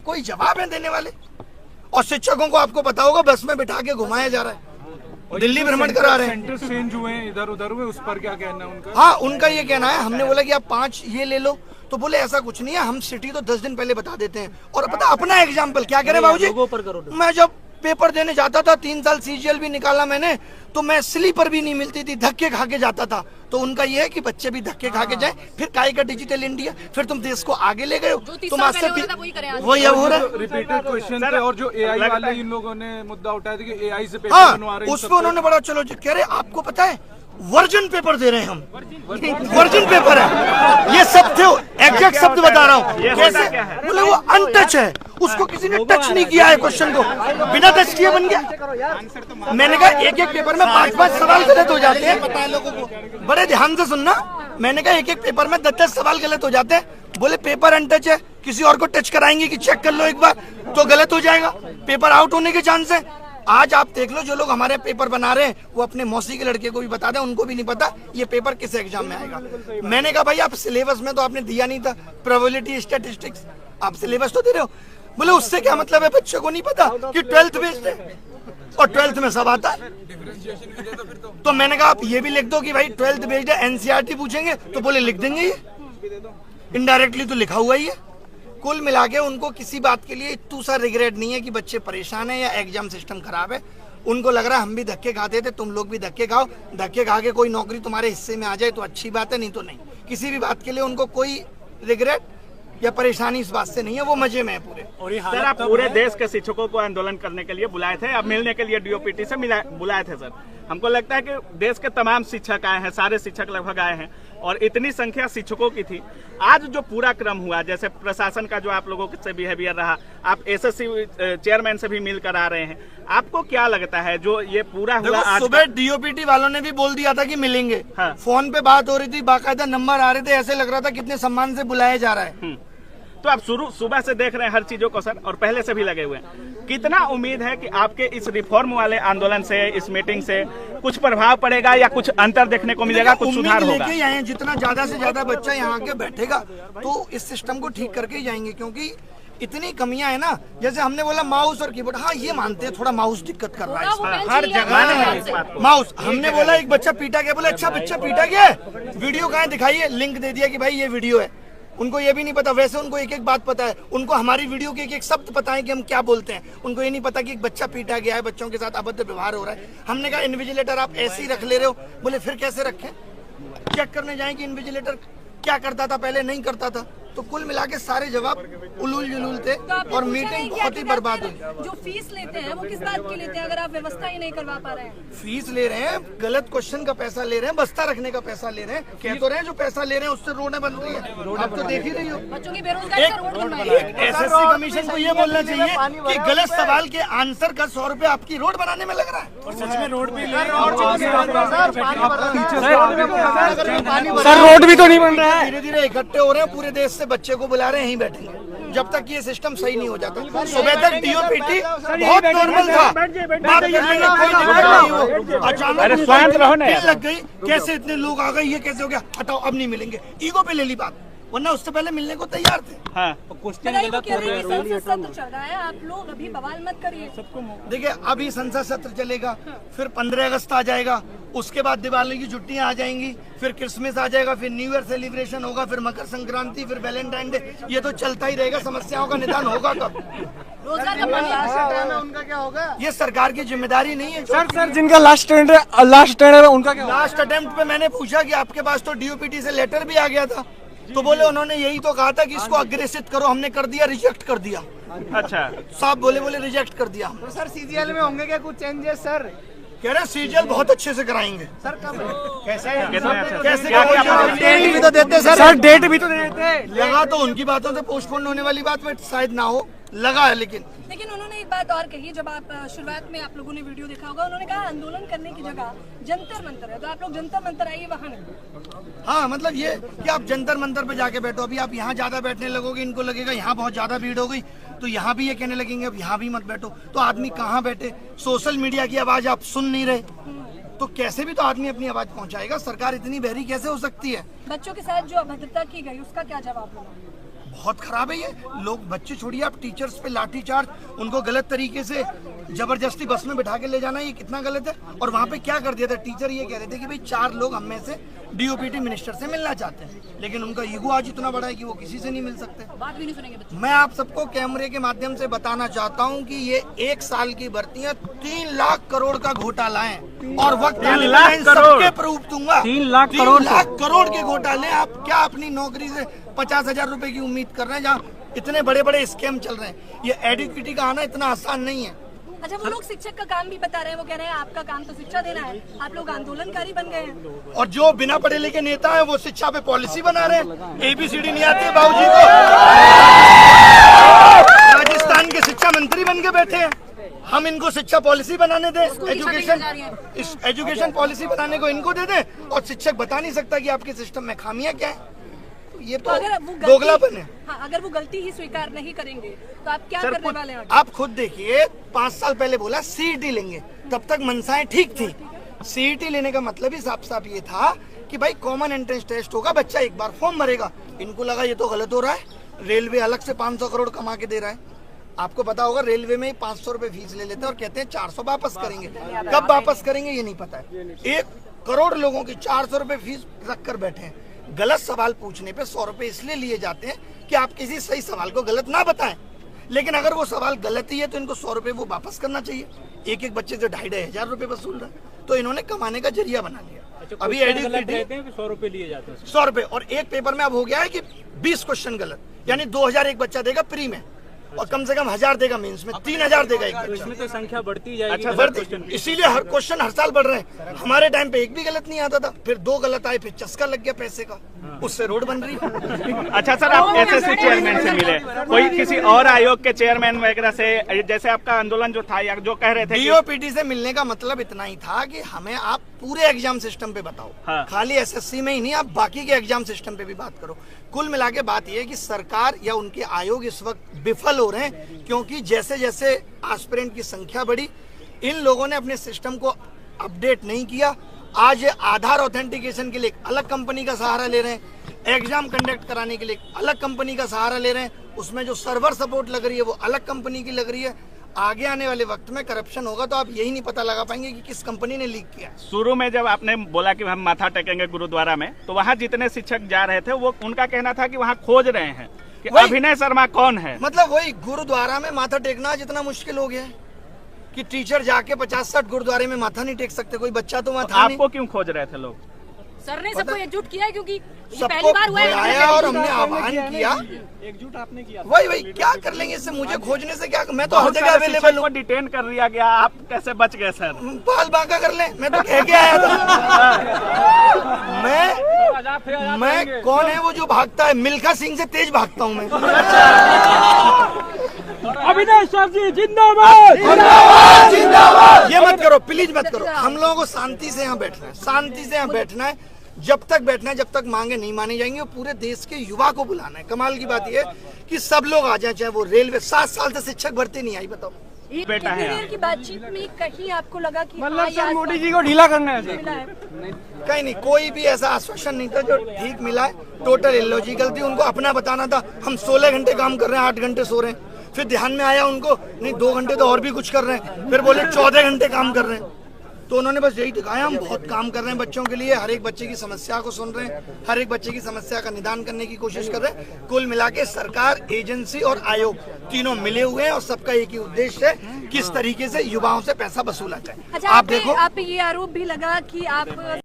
कोई जवाब है देने वाले? और शिक्षकों को आपको पता होगा बस में बिठा के घुमाया जा रहा है, दिल्ली भ्रमण करा रहे हैं। सेंटर चेंज हुए इधर उधर हुए, उस पर क्या कहना है उनका? हाँ, उनका ये कहना है, हमने बोला कि आप 5 ये ले लो, तो बोले ऐसा कुछ नहीं है, हम सिटी तो 10 दिन पहले बता देते हैं। और पता अपना एग्जाम्पल क्या करें बाबूजी, मैं जब पेपर देने जाता था 3 साल सीजीएल भी निकाला मैंने, तो मैं स्लीपर भी नहीं मिलती थी, धक्के खा के जाता था। तो उनका ये है कि बच्चे भी धक्के खा के जाए, फिर काय का डिजिटल इंडिया, फिर तुम देश को आगे ले गए हो, तुम आज से वही हो रहा है। रिपीटेड क्वेश्चन थे और जो एआई वाले इन लोगों ने मुद्दा उठाया था कि एआई से पेपर बनवा रहे हैं, उस पर उन्होंने बड़ा चलो कह रहे आपको पता है वर्जिन पेपर दे रहे हैं हम, वर्जिन पेपर है, ये सब थे, एग्जैक्ट शब्द बता रहा हूँ। कैसे? बोले वो अनटच है, उसको किसी ने टच नहीं किया है, क्वेश्चन को बिना टच किए बन गया। मैंने कहा एक एक पेपर में 5-5 सवाल गलत हो जाते हैं, पता है लोगों को, बड़े ध्यान से सुनना। मैंने कहा एक एक पेपर में 10-10 सवाल गलत हो जाते हैं। बोले पेपर अनटच है, किसी और को टच कराएंगे कि चेक कर लो एक बार तो गलत हो जाएगा, पेपर आउट होने के चांस है। आज आप देख लो जो लोग हमारे पेपर बना रहे हैं वो अपने मौसी के लड़के को भी बता दें, उनको भी नहीं पता ये पेपर किस एग्जाम में आएगा। मैंने कहा भाई आप सिलेबस में तो आपने दिया नहीं था, प्रोबेबिलिटी स्टैटिस्टिक्स, आप सिलेबस तो दे रहे हो। बोले उससे क्या मतलब है, बच्चों को नहीं पता कि 12th बेस्ड है और 12th में सब आता है। तो मैंने कहा आप ये भी लिख दो कि भाई 12th बेस्ड है, एनसीईआरटी पूछेंगे तो बोले लिख देंगे, ये इनडायरेक्टली तो लिखा हुआ ही है। कुल मिला के उनको किसी बात के लिए इतना सा रिग्रेट नहीं है कि बच्चे परेशान है या एग्जाम सिस्टम खराब है। उनको लग रहा है हम भी धक्के खाते थे, तुम लोग भी धक्के खाओ, धक्के खा के कोई नौकरी तुम्हारे हिस्से में आ जाए तो अच्छी बात है, नहीं तो नहीं। किसी भी बात के लिए उनको कोई रिग्रेट या परेशानी इस बात से नहीं है, वो मजे में है पूरे। और सर आप पूरे देश के शिक्षकों को आंदोलन करने के लिए बुलाए थे, अब मिलने के लिए डीओपीटी से बुलाए थे सर। हमको लगता है कि देश के तमाम शिक्षक आए हैं, सारे शिक्षक लगभग आए हैं और इतनी संख्या शिक्षकों की थी। आज जो पूरा क्रम हुआ, जैसे प्रशासन का जो आप लोगों से बिहेवियर रहा, आप एसएससी चेयरमैन से भी मिलकर आ रहे हैं, आपको क्या लगता है जो ये पूरा हुआ? आज सुबह डीओपीटी वालों ने भी बोल दिया था कि मिलेंगे, हाँ। फोन पे बात हो रही थी, बाकायदा नंबर आ रहे थे, ऐसे लग रहा था कितने सम्मान से बुलाया जा रहा है। तो आप सुबह से देख रहे हैं हर चीजों को सर, और पहले से भी लगे हुए हैं। कितना उम्मीद है कि आपके इस रिफॉर्म वाले आंदोलन से, इस मीटिंग से कुछ प्रभाव पड़ेगा या कुछ अंतर देखने को मिलेगा, कुछ सुधार होगा? लेके आए, जितना ज्यादा से ज्यादा बच्चा यहाँ के बैठेगा तो इस सिस्टम को ठीक करके ही जाएंगे, क्योंकि इतनी कमियां है ना। जैसे हमने बोला माउस और कीबोर्ड, हाँ ये मानते हैं थोड़ा माउस दिक्कत कर रहा है हर जगह माउस। हमने बोला एक बच्चा पीटा गया, बोले अच्छा बच्चा पीटा गया, वीडियो कहाँ दिखाइए, लिंक दे दिया कि भाई ये वीडियो है। उनको ये भी नहीं पता, वैसे उनको एक एक बात पता है, उनको हमारी वीडियो के एक एक शब्द पता है कि हम क्या बोलते हैं। उनको ये नहीं पता कि एक बच्चा पीटा गया है, बच्चों के साथ अभद्र व्यवहार हो रहा है। हमने कहा इन्विजिलेटर आप ऐसे ही रख ले रहे हो, बोले फिर कैसे रखें, चेक करने जाए कि इन्विजिलेटर क्या करता था पहले, नहीं करता था। तो कुल मिला के सारे जवाब उलूल जुलूल थे और मीटिंग बहुत ही बर्बाद हुई। जो फीस लेते हैं वो किस बात की लेते हैं अगर आप व्यवस्था ही नहीं करवा पा रहे हैं? फीस ले रहे हैं, गलत क्वेश्चन का पैसा ले रहे हैं, बस्ता रखने का पैसा ले रहे हैं। कह तो रहे हैं जो पैसा ले रहे हैं उससे रोडें बन रही है, आप तो देख ही रही हो। बच्चों की बेरोजगारी का रोड बनवाइए। एसएससी कमीशन को ये बोलना चाहिए कि गलत सवाल के आंसर का 100 रुपए आपकी रोड बनाने में लग रहा है। और सच में रोड भी सर रोड भी तो नहीं बन रहा है। धीरे धीरे इकट्ठे हो रहे हैं, पूरे देश से बच्चे को बुला रहे हैं, यहीं बैठेंगे जब तक ये सिस्टम सही नहीं हो जाता। सुबह तक डीओपीटी बहुत नॉर्मल था, बात करने में कोई दिक्कत नहीं हो, अचानक लग गई, कैसे इतने लोग आ गए, ये कैसे हो गया, हटाओ अब नहीं मिलेंगे, ईगो पे ले ली बात, वरना उससे पहले मिलने को तैयार थे। हाँ। सत्र चल रहा है, आप लोग अभी बवाल मत करिए। देखिए अभी संसद सत्र चलेगा, फिर 15 अगस्त आ जाएगा, उसके बाद दिवाली की छुट्टियां आ जाएंगी, फिर क्रिसमस आ जाएगा, फिर न्यू ईयर सेलिब्रेशन होगा, फिर मकर संक्रांति, फिर वैलेंटाइन डे, ये तो चलता ही रहेगा। समस्याओं का निदान होगा कब? उनका क्या होगा? ये सरकार की जिम्मेदारी नहीं है। सर जिनका लास्ट अटेम्प्ट है उनका क्या? लास्ट अटेम्प्ट पे मैंने पूछा कि आपके पास तो डीओपीटी से लेटर भी आ गया था, तो बोले उन्होंने यही तो कहा था कि इसको अग्रेसित करो, हमने कर दिया, रिजेक्ट कर दिया। अच्छा साहब बोले रिजेक्ट कर दिया। तो सर सीजीएल में होंगे क्या कुछ चेंजेस सर? कह रहे सीजीएल बहुत अच्छे से कराएंगे। सर कब? कैसे डेट भी तो देते सर, डेट भी तो देते। लगा तो उनकी बातों से पोस्टपोन होने वाली बात में शायद ना हो, लगा है। लेकिन उन्होंने एक बात और कही, जब आप शुरुआत में आप लोगों ने वीडियो देखा होगा, उन्होंने कहा आंदोलन करने की जगह जंतर मंतर है, तो आप लोग जंतर मंतर आइए वहाँ नहीं। हाँ मतलब ये कि आप जंतर मंतर पे जाके बैठो, अभी आप यहाँ ज्यादा बैठने लगोगे, इनको लगेगा यहाँ बहुत ज्यादा भीड़ हो गई, तो यहाँ भी ये कहने लगेंगे अब यहाँ भी मत बैठो, तो आदमी कहाँ बैठे? सोशल मीडिया की आवाज आप सुन नहीं रहे, तो कैसे भी तो आदमी अपनी आवाज पहुँचाएगा। सरकार इतनी बहरी कैसे हो सकती है? बच्चों के साथ जो अभद्रता की गई उसका क्या जवाब होगा? बहुत खराब है ये। लोग बच्चे छोड़िए, आप टीचर्स पे लाठी चार्ज, उनको गलत तरीके से जबरदस्ती बस में बिठा के ले जाना, ये कितना गलत है। और वहाँ पे क्या कर दिया था, टीचर ये कह रहे थे कि भाई 4 लोग हम में से डीओपीटी मिनिस्टर से मिलना चाहते हैं, लेकिन उनका ईगो आज इतना बड़ा है कि वो किसी से नहीं मिल सकते। बात भी नहीं सुनेंगे बच्चे। मैं आप सबको कैमरे के माध्यम से बताना चाहता हूं कि ये 1 साल की भर्तियां 3 लाख करोड़ का घोटाला है, और वक्त आने पर मैं इन सबके प्रूफ दूंगा। 3 लाख 3 लाख करोड़ के घोटाले। आप क्या अपनी नौकरी से 50,000 रुपए की उम्मीद कर रहे हैं, जहाँ इतने बड़े बड़े स्कैम चल रहे हैं। ये एडुकेटी का आना इतना आसान नहीं है। अच्छा, वो लोग शिक्षक का काम भी बता रहे हैं, वो कह रहे हैं आपका काम तो शिक्षा देना है, आप लोग आंदोलनकारी बन गए हैं। और जो बिना पढ़े लिखे नेता है वो शिक्षा पे पॉलिसी बना रहे हैं। ABCD नहीं आती बाबूजी को, राजस्थान के शिक्षा मंत्री बन के बैठे हैं। हम इनको शिक्षा पॉलिसी बनाने दें, एजुकेशन पॉलिसी बनाने को इनको दे दें, और शिक्षक बता नहीं सकता कि आपके सिस्टम में खामियां क्या है। ये तो दोगलापन है। हाँ, अगर वो गलती ही स्वीकार नहीं करेंगे तो आप क्या करने वाले हैं? आप खुद देखिए, 5 साल पहले बोला CET लेंगे, तब तक मनसाएं ठीक थी। CET लेने का मतलब ही साफ साफ ये था कि भाई कॉमन एंट्रेंस टेस्ट होगा, बच्चा एक बार फॉर्म भरेगा। इनको लगा ये तो गलत हो रहा है, रेलवे अलग से 500 करोड़ कमा के दे रहा है। आपको पता होगा रेलवे में 500 रुपए फीस ले लेते हैं और कहते हैं 400 वापस करेंगे। कब वापस करेंगे ये नहीं पता है। 1 करोड़ लोगों की 400 रुपए फीस रख कर बैठे हैं। गलत सवाल पूछने पे 100 रुपए इसलिए लिए जाते हैं कि आप किसी सही सवाल को गलत ना बताएं, लेकिन अगर वो सवाल गलत ही है तो इनको 100 रुपए वो वापस करना चाहिए। एक बच्चे से 2,500 रुपए वसूल रहा है, तो इन्होंने कमाने का जरिया बना लिया। अभी एडुकेटी 100 रुपए लिए जाते हैं, 100 रुपए, और एक पेपर में अब हो गया है कि 20 क्वेश्चन गलत, यानी 2,000 एक बच्चा देगा प्री में, और कम से कम 1,000 देगा मेंस में, 3,000 देगा एक बच्चा। इसमें तो संख्या बढ़ती जाएगी। अच्छा, बढ़ती, इसीलिए हर क्वेश्चन हर साल बढ़ रहे हैं। हमारे टाइम पे एक भी गलत नहीं आता था, फिर 2 गलत आए, फिर चस्का लग गया पैसे का, उससे रोड बन रही है। अच्छा सर, आप SSC चेयरमैन से मिले, कोई किसी और आयोग के चेयरमैन वगैरह से, जैसे आपका आंदोलन जो था या जो कह रहे थे DOPT से मिलने का मतलब इतना ही था कि हमें आप पूरे एग्जाम सिस्टम पे बताओ। हाँ। खाली SSC में ही नहीं, आप बाकी के एग्जाम सिस्टम पे भी बात करो। कुल मिला के बात यह है कि सरकार या उनके आयोग इस वक्त विफल हो रहे हैं, क्योंकि जैसे जैसे एस्पिरेंट की संख्या बढ़ी, इन लोगों ने अपने सिस्टम को अपडेट नहीं किया। आज ये आधार ऑथेंटिकेशन के लिए एक अलग कंपनी का सहारा ले रहे हैं, एग्जाम कंडक्ट कराने के लिए एक अलग कंपनी का सहारा ले रहे हैं, उसमें जो सर्वर सपोर्ट लग रही है वो अलग कंपनी की लग रही है। आगे आने वाले वक्त में करप्शन होगा तो आप यही नहीं पता लगा पाएंगे कि किस कंपनी ने लीक किया। शुरू में जब आपने बोला कि हम माथा टेकेंगे गुरुद्वारा में, तो वहाँ जितने शिक्षक जा रहे थे वो उनका कहना था कि वहाँ खोज रहे हैं कि अभिनय शर्मा कौन है। मतलब वही गुरुद्वारा में माथा टेकना जितना मुश्किल हो गया है कि टीचर जाके 50-60 गुरुद्वारे में माथा नहीं टेक सकते। कोई बच्चा तो वहाँ था नहीं। आपको क्यों खोज रहे थे लोग? सर ने सबको एकजुट किया है, क्योंकि ये सबको पहली बार हुआ बुलाया और हमने आह्वान किया। एकजुट आपने किया। वही क्या कर लेंगे इससे, मुझे खोजने से क्या, मैं तो हर जगह अवेलेबल हूँ। डिटेन कर लिया गया, आप कैसे बच गए सर? बाल बांका कर ले, मैं तो कह के आया था। मैं कौन है वो जो भागता है? मिल्खा सिंह से तेज भागता हूँ मैं। अभिनय सर जी जिंदाबाद, जिंदाबाद, जिंदाबाद। ये मत करो प्लीज, मत करो। हम लोगों को शांति से यहाँ बैठना है, शांति से यहाँ बैठना है। जब तक बैठना है, जब तक मांगे नहीं मानी जाएंगी। और पूरे देश के युवा को बुलाना है। कमाल की बात यह है कि सब लोग आ जाए, चाहे वो रेलवे। 7 साल से शिक्षक भर्ती नहीं आई, बताओ। बेटा है की बातचीत में कहीं आपको लगा कि मतलब सर मोदी जी को ढीला करना है? कहीं नहीं, कोई भी ऐसा आश्वासन नहीं था जो ठीक मिला है। टोटल इलॉजिकल थी। उनको अपना बताना था हम 16 घंटे काम कर रहे हैं, 8 घंटे सो रहे हैं। फिर ध्यान में आया उनको, नहीं 2 घंटे तो और भी कुछ कर रहे हैं। फिर बोले 14 घंटे काम कर रहे हैं। तो उन्होंने बस यही दिखाया हम बहुत काम कर रहे हैं बच्चों के लिए। हर एक बच्चे की समस्या को सुन रहे हैं, हर एक बच्चे की समस्या का निदान करने की कोशिश कर रहे हैं। कुल मिला के सरकार, एजेंसी और आयोग तीनों मिले हुए हैं और सबका एक ही उद्देश्य है, किस तरीके से युवाओं से पैसा वसूला जाए। अच्छा, आप देखो, आप ये आरोप भी लगा कि आप